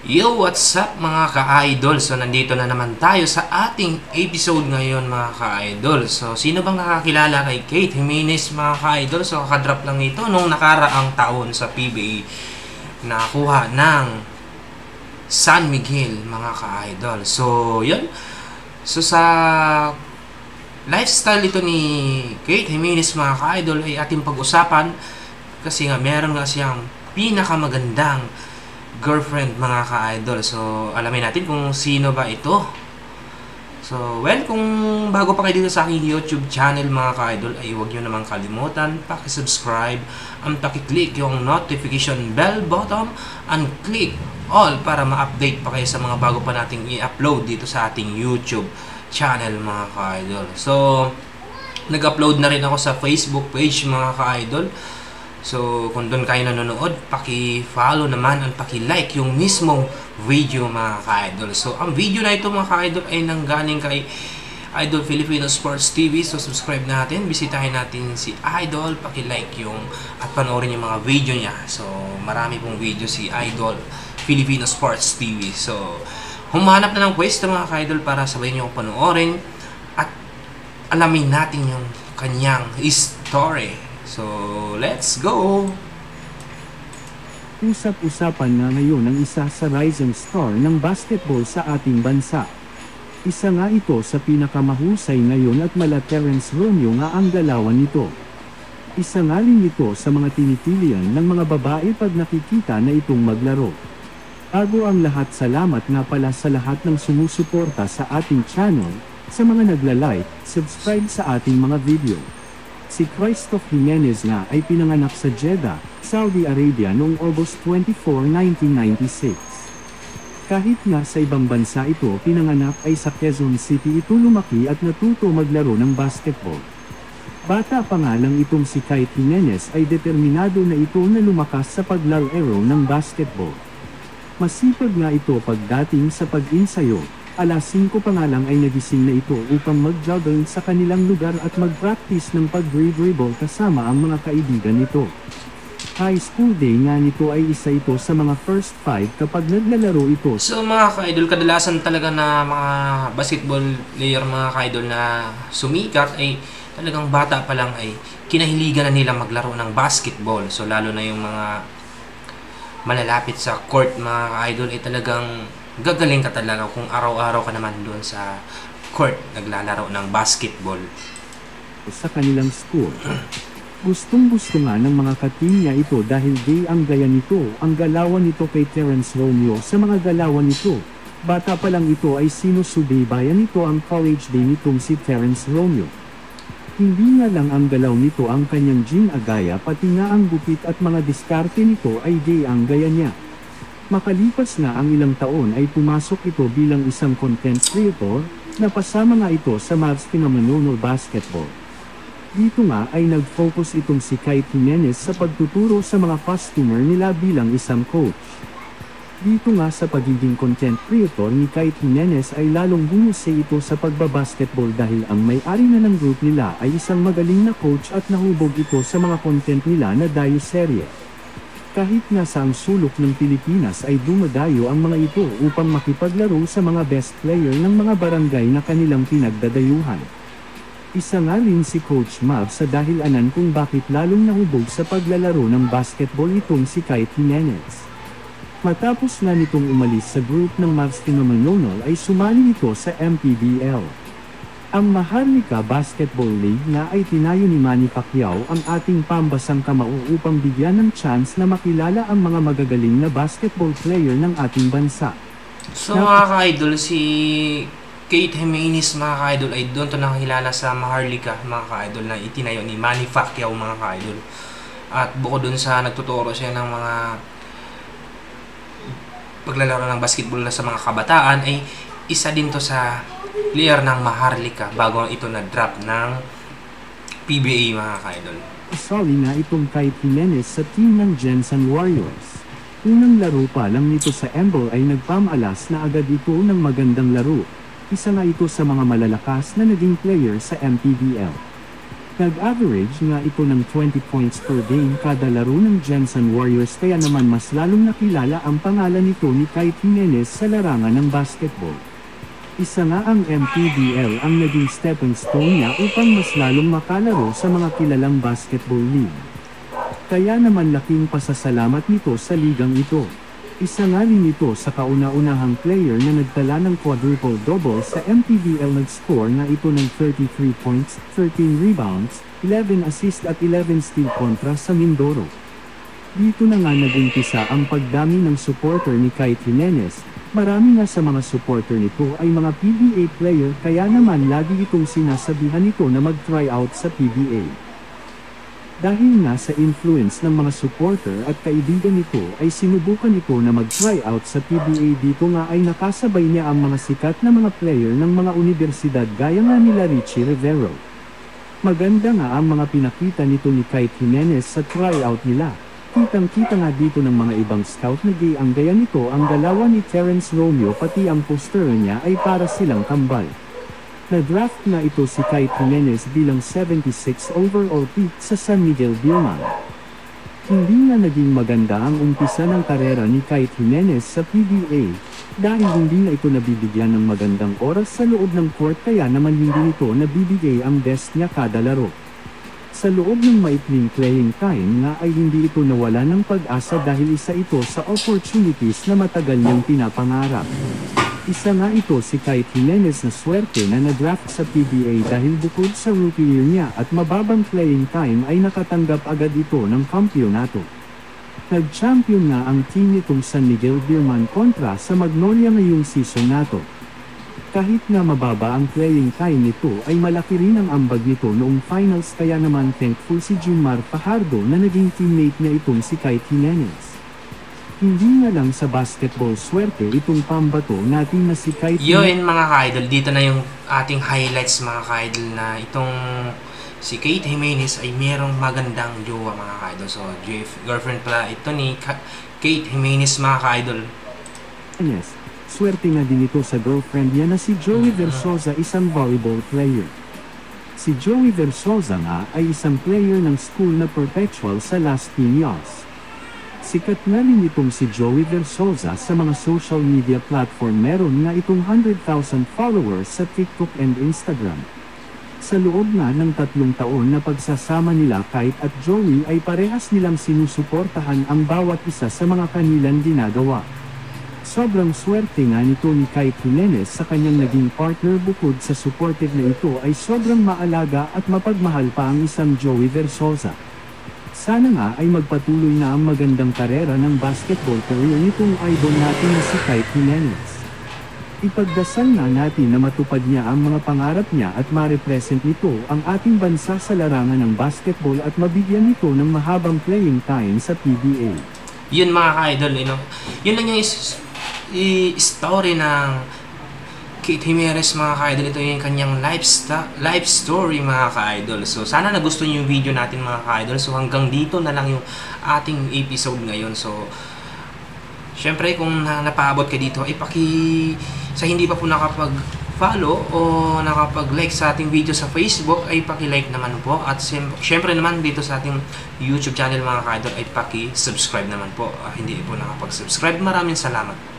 Yo, what's up mga ka-idol? So, nandito na naman tayo sa ating episode ngayon mga ka-idol. So, sino bang nakakilala kay Kate Jimenez mga ka-idol? So, kakadrop lang ito nung nakaraang taon sa PBA. Nakakuha ng San Miguel mga ka-idol. So, yun. So, sa lifestyle ito ni Kate Jimenez mga ka-idol ay ating pag-usapan kasi nga meron nga siyang pinakamagandang girlfriend mga ka-idol. So, alamin natin kung sino ba ito. So, well, kung bago pa kayo dito sa aking YouTube channel mga ka-idol, ay huwag nyo namang kalimutan, paki-subscribe, and paki-click yung notification bell button, and click all para ma-update pa kayo sa mga bago pa nating i-upload dito sa ating YouTube channel mga ka-idol. So, nag-upload na rin ako sa Facebook page mga ka-idol. So, kung doon kayo nanonood, paki-follow naman at paki-like yung mismong video mga ka-idol. So, ang video na ito mga ka-idol ay nanggaling kay Idol Filipino Sports TV. So, subscribe natin, bisitahin natin si Idol, paki-like yung at panoorin yung mga video niya. So, marami pong video si Idol Filipino Sports TV. So, humanap na ng pwesto mga ka-idol para sabayin niyo akong panoorin at alamin natin yung kanyang story. So, let's go! Usap-usapan nga ngayon ang isa sa rising star ng basketball sa ating bansa. Isa nga ito sa pinakamahusay ngayon at mala Terence Romeo nga ang galawan nito. Isa nga rin ito sa mga tinitilian ng mga babae pag nakikita na itong maglaro. Bago ang lahat, salamat nga pala sa lahat ng sumusuporta sa ating channel, sa mga nagla-like, subscribe sa ating mga video. Si Christoph Jimenez nga ay pinanganak sa Jeddah, Saudi Arabia noong August 24, 1996. Kahit nga sa ibang bansa ito pinanganak ay sa Quezon City ito lumaki at natuto maglaro ng basketball. Bata pa nga lang itong si Kate Jimenez ay determinado na ito na lumakas sa paglalaro ng basketball. Masipag nga ito pagdating sa pag-insayo. Alas 5 pa nga lang ay nagising na ito upang mag-joggle sa kanilang lugar at mag-practice ng pag-dribble kasama ang mga kaibigan nito. High school day nga nito ay isa ito sa mga first 5 kapag naglalaro ito. So mga ka-idol, kadalasan talaga na mga basketball player mga ka-idol na sumikat ay talagang bata pa lang ay kinahiligan na nila maglaro ng basketball. So lalo na yung mga malalapit sa court mga ka-idol ay talagang gagaling ka talaga kung araw-araw ka naman doon sa court naglalaro ng basketball. Sa kanilang school, gustong-gusto nga ng mga kateam niya ito dahil gay ang gaya nito, ang galawan nito kay Terence Romeo. Sa mga galawan nito, bata pa lang ito ay sinusubaybayan nito ang college day nitong si Terence Romeo. Hindi nga lang ang galaw nito ang kanyang gym agaya, pati nga ang gupit at mga diskarte nito ay gay ang gaya niya. Makalipas na ang ilang taon ay pumasok ito bilang isang content creator, napasama nga ito sa Mavs Phenomenal Basketball. Dito nga ay nag-focus itong si Kate Jimenez sa pagtuturo sa mga customer nila bilang isang coach. Dito nga sa pagiging content creator ni Kate Jimenez ay lalong bumusay ito sa pagbabasketball dahil ang may-ari na ng group nila ay isang magaling na coach at nahubog ito sa mga content nila na dayo-serye. Kahit nga sa ang sulok ng Pilipinas ay dumadayo ang mga ito upang makipaglaro sa mga best player ng mga barangay na kanilang pinagdadayuhan. Isa nga rin si Coach Mav sa dahilanan kung bakit lalong nahubog sa paglalaro ng basketball itong si Kate Jimenez. Matapos na nitong umalis sa group ng Mavs Phenomenal ay sumali ito sa MPBL. Ang Maharlika Basketball League na ay tinayo ni Manny Pacquiao ang ating pambasang kamao upang bigyan ng chance na makilala ang mga magagaling na basketball player ng ating bansa. So mga ka-idol, si Kate Jimenez mga ka-idol ay doon to nakakilala sa Maharlika mga ka-idol na itinayo ni Manny Pacquiao mga ka-idol. At bukod doon sa nagtuturo siya ng mga paglalaro ng basketball sa mga kabataan ay isa din to sa player ng Maharlika bago ito na-drop ng PBA mga ka-idol. Isali na itong Kate Jimenez sa team ng Jensen Warriors. Unang laro pa lang nito sa Embol ay nagpamalas na agad ito ng magandang laro. Isa nga ito sa mga malalakas na naging player sa MPBL. Nag-average nga ito ng 20 points per game kada laro ng Gensan Warriors, kaya naman mas lalong nakilala ang pangalan nito ni Kite Jimenez sa larangan ng basketball. Isa nga ang MPBL ang naging stepping stone niya upang mas lalong makalaro sa mga kilalang basketball league. Kaya naman laking pasasalamat nito sa ligang ito. Isa nga rin ito sa kauna-unahang player na nagtala ng quadruple-double sa MPBL. Nag-score na ito ng 33 points, 13 rebounds, 11 assists at 11 steal kontra sa Mindoro. Dito na nga nag-umpisa ang pagdami ng supporter ni Kite Jimenez. Marami nga sa mga supporter nito ay mga PBA player, kaya naman lagi itong sinasabihan nito na mag-try out sa PBA. Dahil nga sa influence ng mga supporter at kaibigan nito ay sinubukan ito na mag-try out sa PBA. Dito nga ay nakasabay niya ang mga sikat na mga player ng mga universidad gaya nga nila Richie Rivero. Maganda nga ang mga pinakita nito ni Kite Jimenez sa tryout nila. Kitang-kita nga dito ng mga ibang scout na ang gaya nito ang galawan ni Terence Romeo, pati ang poster niya ay para silang kambal. Na-draft na ito si Kite Jimenez bilang 76 overall pick sa San Miguel Birman. Hindi na naging maganda ang umpisa ng karera ni Kite Jimenez sa PBA, dahil hindi na ito nabibigyan ng magandang oras sa loob ng court, kaya naman hindi ito nabibigay ang best niya kada laro. Sa loob ng maikling playing time nga ay hindi ito nawala ng pag-asa dahil isa ito sa opportunities na matagal niyang pinapangarap. Isa nga ito si Kite Jimenez na swerte na na-draft sa PBA dahil bukod sa rookie year niya at mababang playing time ay nakatanggap agad ito ng kampyonato. Nag-champion nga ang team nitong San Miguel Birman kontra sa Magnolia ngayong season nato. Kahit na mababa ang playing time nito ay malaki rin ang ambag nito noong finals, kaya naman thankful si Junmar Fajardo na naging teammate niya itong si Kite Jimenez. Hindi nga lang sa basketball swerte itong pambato natin na si Kite Yun mga ka-idol, dito na yung ating highlights mga ka-idol, na itong si Kite Jimenez ay merong magandang jowa mga ka-idol. So girlfriend pala ito ni Kite Jimenez mga ka-idol. Yes, swerte nga din ito sa girlfriend niya na si Joey Versosa, isang volleyball player. Si Joey Versosa nga ay isang player ng school na perpetual sa Las Piñas. Sikat nga rin itong si Joey Versosa sa mga social media platform. Meron nga itong 100,000 followers sa TikTok and Instagram. Sa loob nga ng 3 taon na pagsasama nila, Kite at Joey ay parehas nilang sinusuportahan ang bawat isa sa mga kanilang ginagawa. Sobrang swerte nga nito ni Kite Jimenez sa kanyang naging partner. Bukod sa supportive na ito ay sobrang maalaga at mapagmahal pa ang isang Joey Versosa. Sana nga ay magpatuloy na ang magandang karera ng basketball career nitong idol natin na si Kite Jimenez. Ipagdasal na natin na matupad niya ang mga pangarap niya at ma-represent nito ang ating bansa sa larangan ng basketball at mabigyan nito ng mahabang playing time sa PBA. Yun mga ka-idol, yun lang yung story ng Kite Jimenez mga ka-idol. Ito yung kanyang life story mga ka-idol. So sana nagustuhan niyo yung video natin mga ka-idol. So hanggang dito na lang yung ating episode ngayon. So syempre kung napaabot ka dito, ay sa hindi pa po nakapag-follow o nakapag-like sa ating video sa Facebook, ay paki-like naman po. At syempre naman dito sa ating YouTube channel mga ka-idol ay paki-subscribe naman po. Hindi po nakapag-subscribe. Maraming salamat.